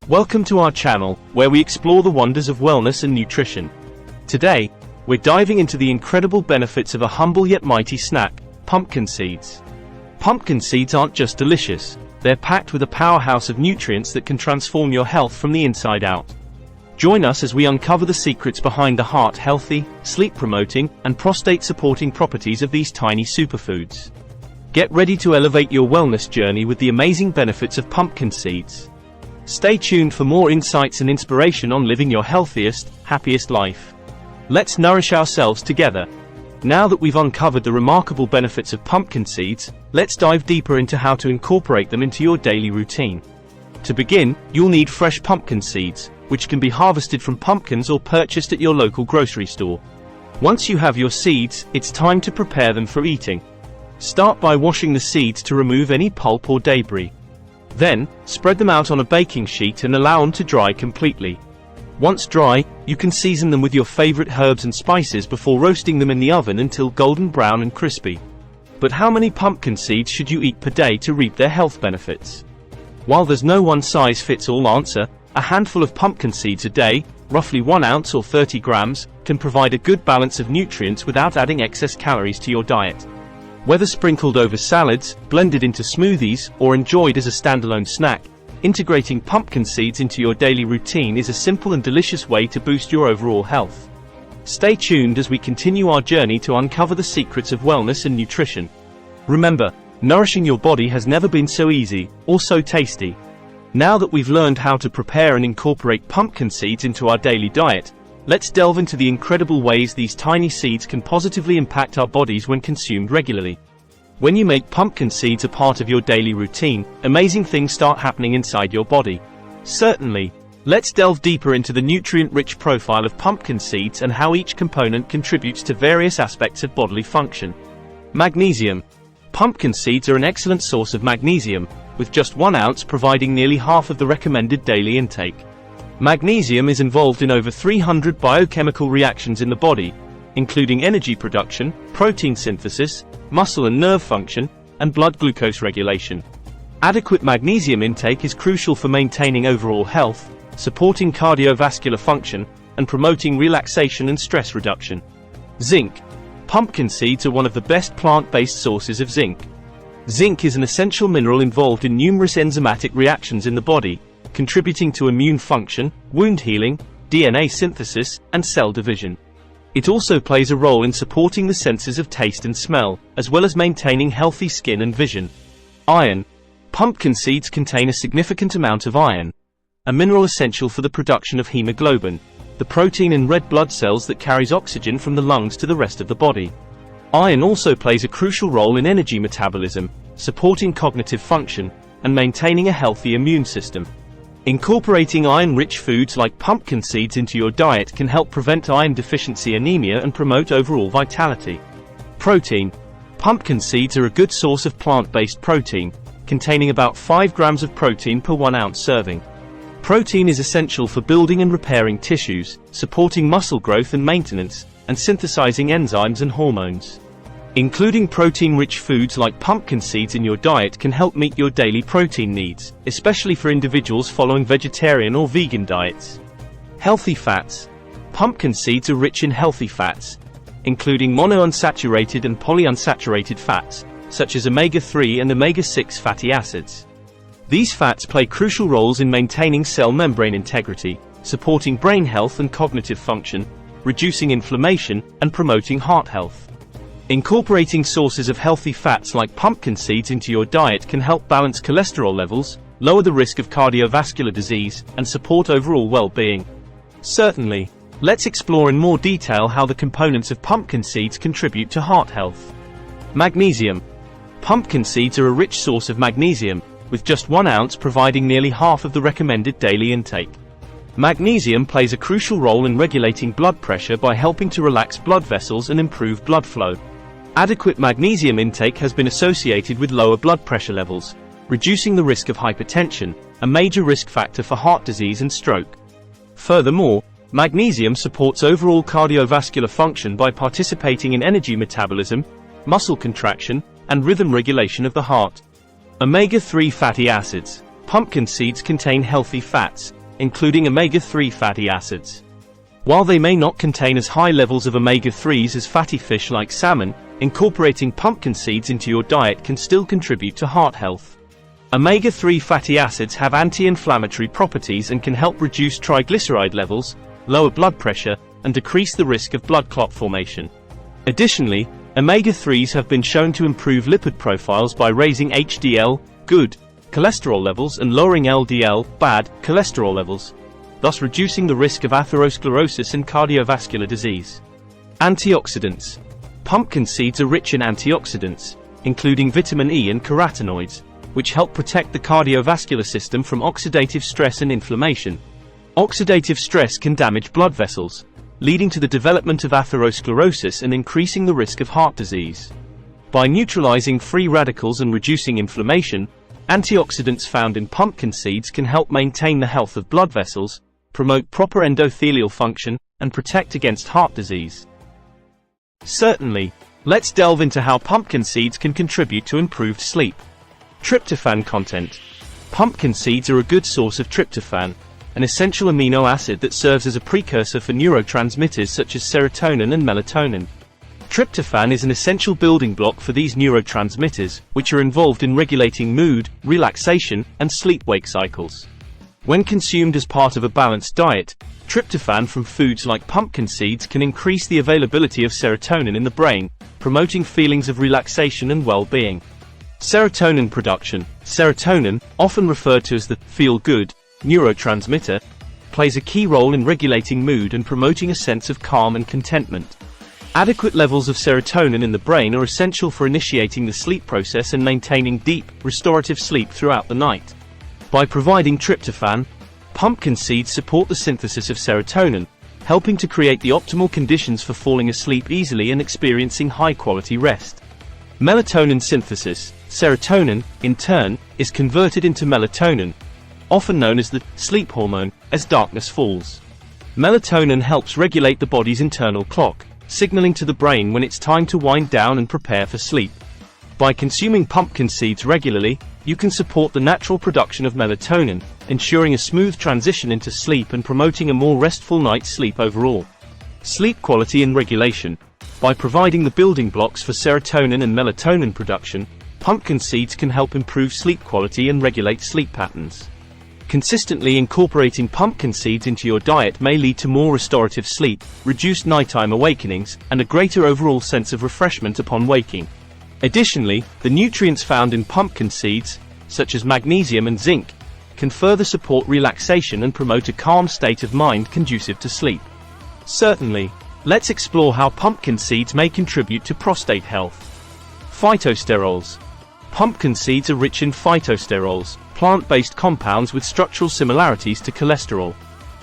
Welcome to our channel, where we explore the wonders of wellness and nutrition. Today, we're diving into the incredible benefits of a humble yet mighty snack, pumpkin seeds. Pumpkin seeds aren't just delicious, they're packed with a powerhouse of nutrients that can transform your health from the inside out. Join us as we uncover the secrets behind the heart-healthy, sleep-promoting, and prostate-supporting properties of these tiny superfoods. Get ready to elevate your wellness journey with the amazing benefits of pumpkin seeds. Stay tuned for more insights and inspiration on living your healthiest, happiest life. Let's nourish ourselves together. Now that we've uncovered the remarkable benefits of pumpkin seeds, let's dive deeper into how to incorporate them into your daily routine. To begin, you'll need fresh pumpkin seeds, which can be harvested from pumpkins or purchased at your local grocery store. Once you have your seeds, it's time to prepare them for eating. Start by washing the seeds to remove any pulp or debris. Then, spread them out on a baking sheet and allow them to dry completely. Once dry, you can season them with your favorite herbs and spices before roasting them in the oven until golden brown and crispy. But how many pumpkin seeds should you eat per day to reap their health benefits? While there's no one-size-fits-all answer, a handful of pumpkin seeds a day, roughly 1 ounce or 30 grams, can provide a good balance of nutrients without adding excess calories to your diet. Whether sprinkled over salads, blended into smoothies, or enjoyed as a standalone snack, integrating pumpkin seeds into your daily routine is a simple and delicious way to boost your overall health. Stay tuned as we continue our journey to uncover the secrets of wellness and nutrition. Remember, nourishing your body has never been so easy, or so tasty. Now that we've learned how to prepare and incorporate pumpkin seeds into our daily diet, let's delve into the incredible ways these tiny seeds can positively impact our bodies when consumed regularly. When you make pumpkin seeds a part of your daily routine, amazing things start happening inside your body. Certainly. Let's delve deeper into the nutrient-rich profile of pumpkin seeds and how each component contributes to various aspects of bodily function. Magnesium. Pumpkin seeds are an excellent source of magnesium, with just 1 ounce providing nearly half of the recommended daily intake. Magnesium is involved in over 300 biochemical reactions in the body, including energy production, protein synthesis, muscle and nerve function, and blood glucose regulation. Adequate magnesium intake is crucial for maintaining overall health, supporting cardiovascular function, and promoting relaxation and stress reduction. Zinc. Pumpkin seeds are one of the best plant-based sources of zinc. Zinc is an essential mineral involved in numerous enzymatic reactions in the body, contributing to immune function, wound healing, DNA synthesis, and cell division. It also plays a role in supporting the senses of taste and smell, as well as maintaining healthy skin and vision. Iron. Pumpkin seeds contain a significant amount of iron, a mineral essential for the production of hemoglobin, the protein in red blood cells that carries oxygen from the lungs to the rest of the body. Iron also plays a crucial role in energy metabolism, supporting cognitive function, and maintaining a healthy immune system. Incorporating iron-rich foods like pumpkin seeds into your diet can help prevent iron deficiency anemia and promote overall vitality. Protein. Pumpkin seeds are a good source of plant-based protein, containing about 5 grams of protein per 1 ounce serving. Protein is essential for building and repairing tissues, supporting muscle growth and maintenance, and synthesizing enzymes and hormones. Including protein-rich foods like pumpkin seeds in your diet can help meet your daily protein needs, especially for individuals following vegetarian or vegan diets. Healthy fats. Pumpkin seeds are rich in healthy fats, including monounsaturated and polyunsaturated fats, such as omega-3 and omega-6 fatty acids. These fats play crucial roles in maintaining cell membrane integrity, supporting brain health and cognitive function, reducing inflammation, and promoting heart health. Incorporating sources of healthy fats like pumpkin seeds into your diet can help balance cholesterol levels, lower the risk of cardiovascular disease, and support overall well-being. Certainly. Let's explore in more detail how the components of pumpkin seeds contribute to heart health. Magnesium. Pumpkin seeds are a rich source of magnesium, with just 1 ounce providing nearly half of the recommended daily intake. Magnesium plays a crucial role in regulating blood pressure by helping to relax blood vessels and improve blood flow. Adequate magnesium intake has been associated with lower blood pressure levels, reducing the risk of hypertension, a major risk factor for heart disease and stroke. Furthermore, magnesium supports overall cardiovascular function by participating in energy metabolism, muscle contraction, and rhythm regulation of the heart. Omega-3 fatty acids. Pumpkin seeds contain healthy fats, including omega-3 fatty acids. While they may not contain as high levels of omega-3s as fatty fish like salmon, incorporating pumpkin seeds into your diet can still contribute to heart health. Omega-3 fatty acids have anti-inflammatory properties and can help reduce triglyceride levels, lower blood pressure, and decrease the risk of blood clot formation. Additionally, omega-3s have been shown to improve lipid profiles by raising HDL, good, cholesterol levels and lowering LDL, bad, cholesterol levels, thus reducing the risk of atherosclerosis and cardiovascular disease. Antioxidants. Pumpkin seeds are rich in antioxidants, including vitamin E and carotenoids, which help protect the cardiovascular system from oxidative stress and inflammation. Oxidative stress can damage blood vessels, leading to the development of atherosclerosis and increasing the risk of heart disease. By neutralizing free radicals and reducing inflammation, antioxidants found in pumpkin seeds can help maintain the health of blood vessels, promote proper endothelial function, and protect against heart disease. Certainly, let's delve into how pumpkin seeds can contribute to improved sleep. Tryptophan content. Pumpkin seeds are a good source of tryptophan, an essential amino acid that serves as a precursor for neurotransmitters such as serotonin and melatonin. Tryptophan is an essential building block for these neurotransmitters, which are involved in regulating mood, relaxation, and sleep-wake cycles. When consumed as part of a balanced diet, tryptophan from foods like pumpkin seeds can increase the availability of serotonin in the brain, promoting feelings of relaxation and well-being. Serotonin production. Serotonin, often referred to as the feel-good neurotransmitter, plays a key role in regulating mood and promoting a sense of calm and contentment. Adequate levels of serotonin in the brain are essential for initiating the sleep process and maintaining deep, restorative sleep throughout the night. By providing tryptophan, pumpkin seeds support the synthesis of serotonin, helping to create the optimal conditions for falling asleep easily and experiencing high-quality rest. Melatonin synthesis. Serotonin, in turn, is converted into melatonin, often known as the sleep hormone, as darkness falls. Melatonin helps regulate the body's internal clock, signaling to the brain when it's time to wind down and prepare for sleep. By consuming pumpkin seeds regularly, you can support the natural production of melatonin, ensuring a smooth transition into sleep and promoting a more restful night's sleep overall. Sleep quality and regulation. By providing the building blocks for serotonin and melatonin production, pumpkin seeds can help improve sleep quality and regulate sleep patterns. Consistently incorporating pumpkin seeds into your diet may lead to more restorative sleep, reduced nighttime awakenings, and a greater overall sense of refreshment upon waking. Additionally, the nutrients found in pumpkin seeds, such as magnesium and zinc, can further support relaxation and promote a calm state of mind conducive to sleep. Certainly, let's explore how pumpkin seeds may contribute to prostate health. Phytosterols. Pumpkin seeds are rich in phytosterols, plant-based compounds with structural similarities to cholesterol.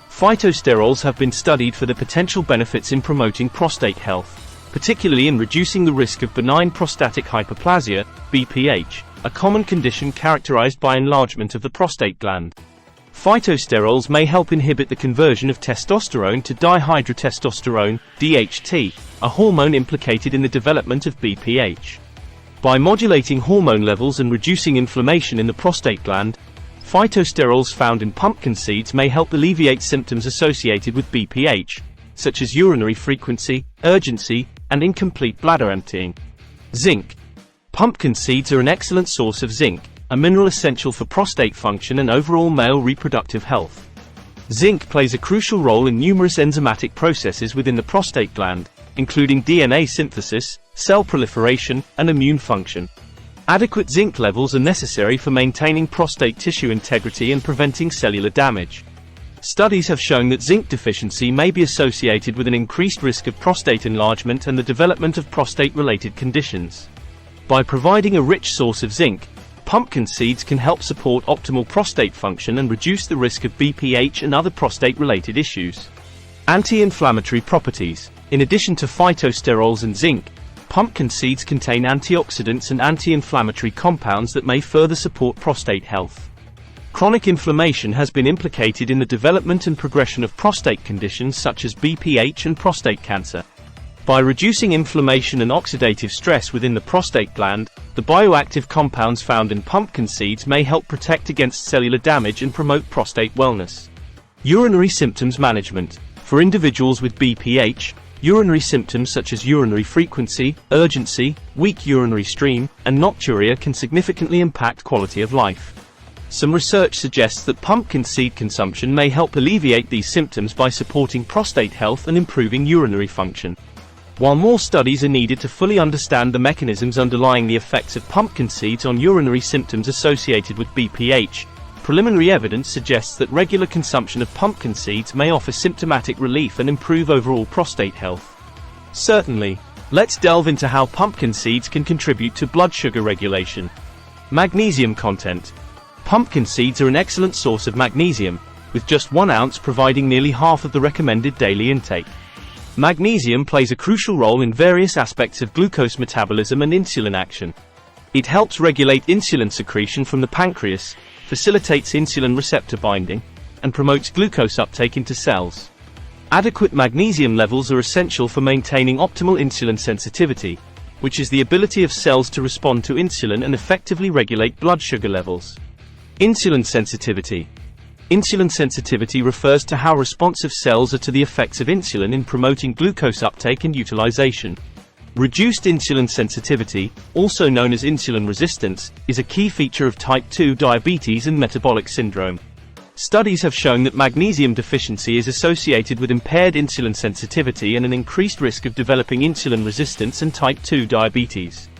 Phytosterols have been studied for their potential benefits in promoting prostate health, particularly in reducing the risk of benign prostatic hyperplasia, BPH, a common condition characterized by enlargement of the prostate gland. Phytosterols may help inhibit the conversion of testosterone to dihydrotestosterone, DHT, a hormone implicated in the development of BPH. By modulating hormone levels and reducing inflammation in the prostate gland, phytosterols found in pumpkin seeds may help alleviate symptoms associated with BPH, such as urinary frequency, urgency, and incomplete bladder emptying. Zinc. Pumpkin seeds are an excellent source of zinc, a mineral essential for prostate function and overall male reproductive health. Zinc plays a crucial role in numerous enzymatic processes within the prostate gland, including DNA synthesis, cell proliferation, and immune function. Adequate zinc levels are necessary for maintaining prostate tissue integrity and preventing cellular damage. Studies have shown that zinc deficiency may be associated with an increased risk of prostate enlargement and the development of prostate-related conditions. By providing a rich source of zinc, pumpkin seeds can help support optimal prostate function and reduce the risk of BPH and other prostate-related issues. Anti-inflammatory properties. In addition to phytosterols and zinc, pumpkin seeds contain antioxidants and anti-inflammatory compounds that may further support prostate health. Chronic inflammation has been implicated in the development and progression of prostate conditions such as BPH and prostate cancer. By reducing inflammation and oxidative stress within the prostate gland, the bioactive compounds found in pumpkin seeds may help protect against cellular damage and promote prostate wellness. Urinary symptoms management. For individuals with BPH, urinary symptoms such as urinary frequency, urgency, weak urinary stream, and nocturia can significantly impact quality of life. Some research suggests that pumpkin seed consumption may help alleviate these symptoms by supporting prostate health and improving urinary function. While more studies are needed to fully understand the mechanisms underlying the effects of pumpkin seeds on urinary symptoms associated with BPH, preliminary evidence suggests that regular consumption of pumpkin seeds may offer symptomatic relief and improve overall prostate health. Certainly. Let's delve into how pumpkin seeds can contribute to blood sugar regulation. Magnesium content. Pumpkin seeds are an excellent source of magnesium, with just 1 ounce providing nearly half of the recommended daily intake. Magnesium plays a crucial role in various aspects of glucose metabolism and insulin action. It helps regulate insulin secretion from the pancreas, facilitates insulin receptor binding, and promotes glucose uptake into cells. Adequate magnesium levels are essential for maintaining optimal insulin sensitivity, which is the ability of cells to respond to insulin and effectively regulate blood sugar levels. Insulin sensitivity. Insulin sensitivity refers to how responsive cells are to the effects of insulin in promoting glucose uptake and utilization. Reduced insulin sensitivity, also known as insulin resistance, is a key feature of type 2 diabetes and metabolic syndrome. Studies have shown that magnesium deficiency is associated with impaired insulin sensitivity and an increased risk of developing insulin resistance and type 2 diabetes.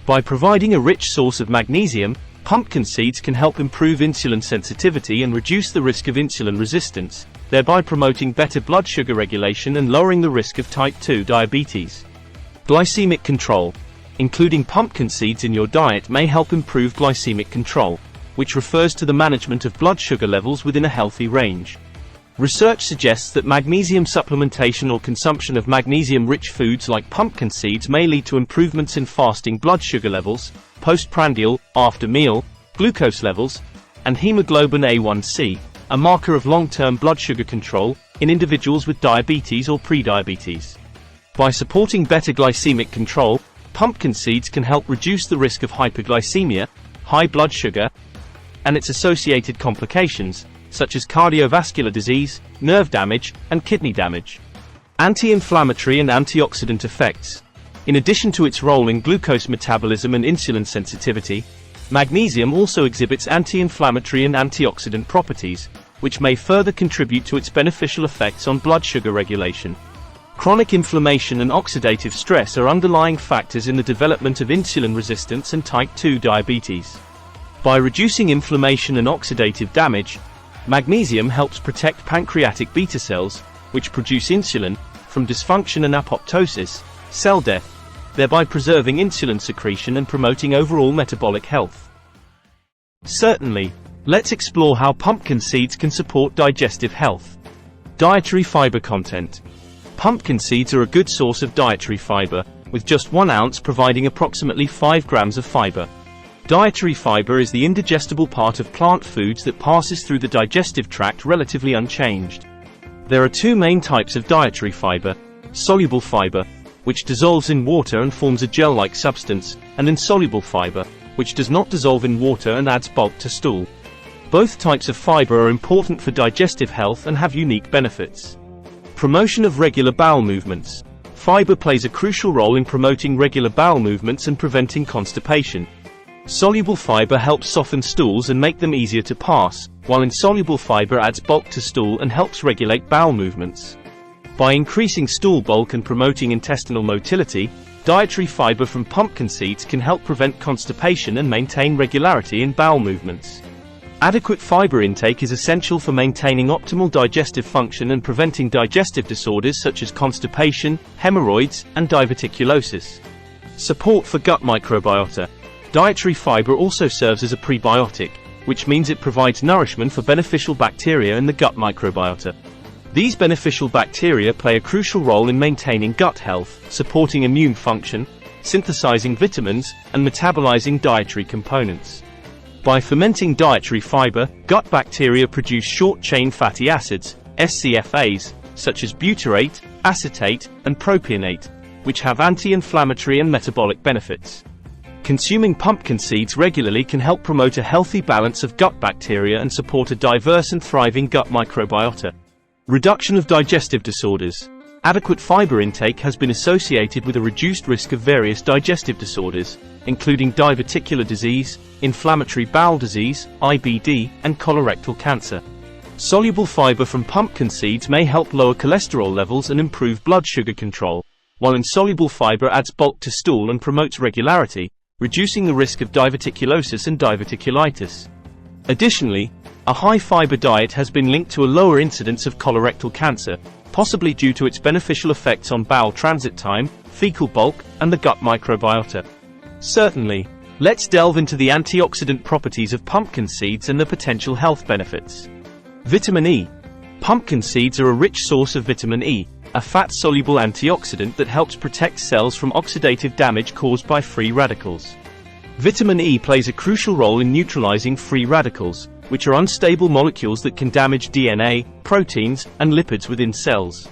By providing a rich source of magnesium, pumpkin seeds can help improve insulin sensitivity and reduce the risk of insulin resistance, thereby promoting better blood sugar regulation and lowering the risk of type 2 diabetes. Glycemic control. Including pumpkin seeds in your diet may help improve glycemic control, which refers to the management of blood sugar levels within a healthy range. Research suggests that magnesium supplementation or consumption of magnesium-rich foods like pumpkin seeds may lead to improvements in fasting blood sugar levels, postprandial, after-meal, glucose levels, and hemoglobin A1c, a marker of long-term blood sugar control, in individuals with diabetes or prediabetes. By supporting better glycemic control, pumpkin seeds can help reduce the risk of hyperglycemia, high blood sugar, and its associated complications, such as cardiovascular disease, nerve damage, and kidney damage. Anti-inflammatory and antioxidant effects. In addition to its role in glucose metabolism and insulin sensitivity, magnesium also exhibits anti-inflammatory and antioxidant properties, which may further contribute to its beneficial effects on blood sugar regulation. Chronic inflammation and oxidative stress are underlying factors in the development of insulin resistance and type 2 diabetes. By reducing inflammation and oxidative damage, magnesium helps protect pancreatic beta cells, which produce insulin, from dysfunction and apoptosis, cell death, thereby preserving insulin secretion and promoting overall metabolic health. Certainly. Let's explore how pumpkin seeds can support digestive health. Dietary fiber content. Pumpkin seeds are a good source of dietary fiber, with just 1 ounce providing approximately 5 grams of fiber. Dietary fiber is the indigestible part of plant foods that passes through the digestive tract relatively unchanged. There are 2 main types of dietary fiber: soluble fiber, which dissolves in water and forms a gel-like substance, and insoluble fiber, which does not dissolve in water and adds bulk to stool. Both types of fiber are important for digestive health and have unique benefits. Promotion of regular bowel movements. Fiber plays a crucial role in promoting regular bowel movements and preventing constipation. Soluble fiber helps soften stools and make them easier to pass, while insoluble fiber adds bulk to stool and helps regulate bowel movements. By increasing stool bulk and promoting intestinal motility, dietary fiber from pumpkin seeds can help prevent constipation and maintain regularity in bowel movements. Adequate fiber intake is essential for maintaining optimal digestive function and preventing digestive disorders such as constipation, hemorrhoids, and diverticulosis. Support for gut microbiota. Dietary fiber also serves as a prebiotic, which means it provides nourishment for beneficial bacteria in the gut microbiota. These beneficial bacteria play a crucial role in maintaining gut health, supporting immune function, synthesizing vitamins, and metabolizing dietary components. By fermenting dietary fiber, gut bacteria produce short-chain fatty acids, SCFAs, such as butyrate, acetate, and propionate, which have anti-inflammatory and metabolic benefits. Consuming pumpkin seeds regularly can help promote a healthy balance of gut bacteria and support a diverse and thriving gut microbiota. Reduction of digestive disorders. Adequate fiber intake has been associated with a reduced risk of various digestive disorders, including diverticular disease, inflammatory bowel disease, IBD, and colorectal cancer. Soluble fiber from pumpkin seeds may help lower cholesterol levels and improve blood sugar control, while insoluble fiber adds bulk to stool and promotes regularity, reducing the risk of diverticulosis and diverticulitis. Additionally, a high-fiber diet has been linked to a lower incidence of colorectal cancer, possibly due to its beneficial effects on bowel transit time, fecal bulk, and the gut microbiota. Certainly, let's delve into the antioxidant properties of pumpkin seeds and the potential health benefits. Vitamin E. Pumpkin seeds are a rich source of vitamin E, a fat-soluble antioxidant that helps protect cells from oxidative damage caused by free radicals. Vitamin E plays a crucial role in neutralizing free radicals, which are unstable molecules that can damage DNA, proteins, and lipids within cells.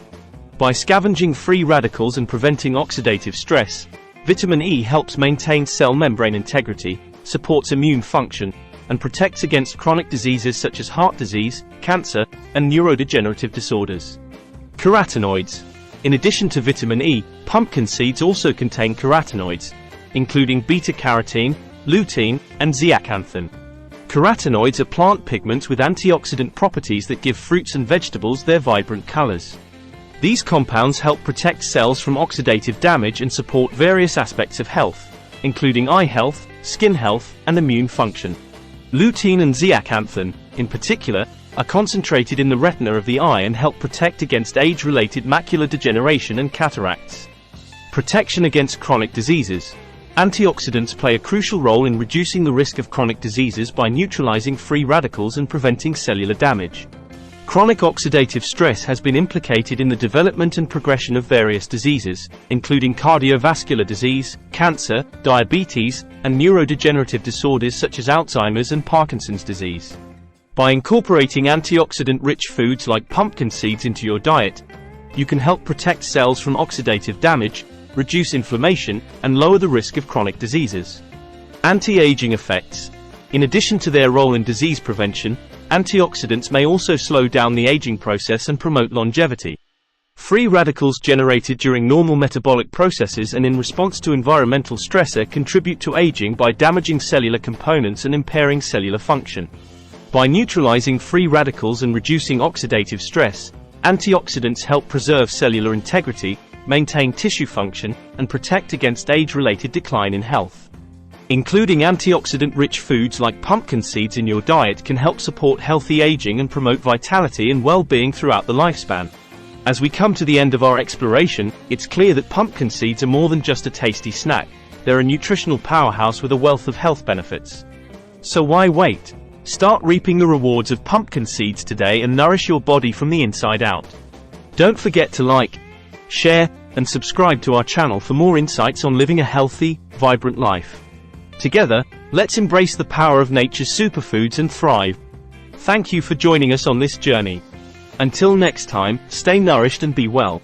By scavenging free radicals and preventing oxidative stress, vitamin E helps maintain cell membrane integrity, supports immune function, and protects against chronic diseases such as heart disease, cancer, and neurodegenerative disorders. Carotenoids. In addition to vitamin E, pumpkin seeds also contain carotenoids, including beta-carotene, lutein, and zeaxanthin. Carotenoids are plant pigments with antioxidant properties that give fruits and vegetables their vibrant colors. These compounds help protect cells from oxidative damage and support various aspects of health, including eye health, skin health, and immune function. Lutein and zeaxanthin, in particular, are concentrated in the retina of the eye and help protect against age-related macular degeneration and cataracts. Protection against chronic diseases. Antioxidants play a crucial role in reducing the risk of chronic diseases by neutralizing free radicals and preventing cellular damage. Chronic oxidative stress has been implicated in the development and progression of various diseases, including cardiovascular disease, cancer, diabetes, and neurodegenerative disorders such as Alzheimer's and Parkinson's disease. By incorporating antioxidant-rich foods like pumpkin seeds into your diet, you can help protect cells from oxidative damage, reduce inflammation, and lower the risk of chronic diseases. Anti-aging effects. In addition to their role in disease prevention, antioxidants may also slow down the aging process and promote longevity. Free radicals generated during normal metabolic processes and in response to environmental stressor contribute to aging by damaging cellular components and impairing cellular function. By neutralizing free radicals and reducing oxidative stress, antioxidants help preserve cellular integrity, maintain tissue function, and protect against age-related decline in health. Including antioxidant-rich foods like pumpkin seeds in your diet can help support healthy aging and promote vitality and well-being throughout the lifespan. As we come to the end of our exploration, it's clear that pumpkin seeds are more than just a tasty snack. They're a nutritional powerhouse with a wealth of health benefits. So why wait? Start reaping the rewards of pumpkin seeds today and nourish your body from the inside out. Don't forget to like, share, and subscribe to our channel for more insights on living a healthy, vibrant life. Together, let's embrace the power of nature's superfoods and thrive. Thank you for joining us on this journey. Until next time, stay nourished and be well.